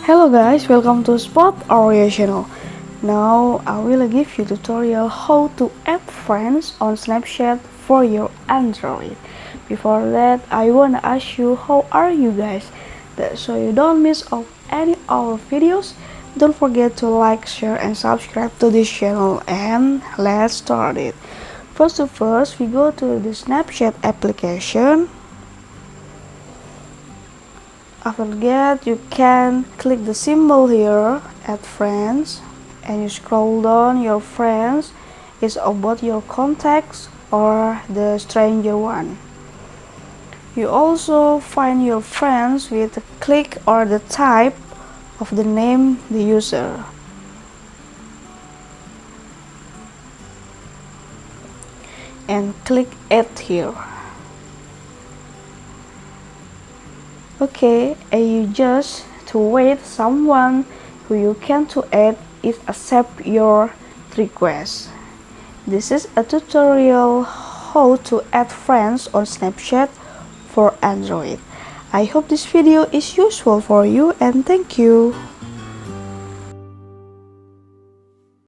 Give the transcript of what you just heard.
Hello guys, welcome to Spot Oreo channel. Now I will give you tutorial how to add friends on Snapchat for your Android. Before that, I wanna ask you, how are you guys? So you don't miss out any of our videos, don't forget to like, share and subscribe to this channel, and let's start it. First, we go to the Snapchat application. After that, you can click the symbol here, add friends, and you scroll down. Your friends is about your contacts or the stranger one. You also find your friends with the click or the type of the name the user. And click add here. Okay, and you just to wait someone who you can to add is accept your request. This is a tutorial how to add friends on Snapchat for Android. I hope this video is useful for you, and thank you.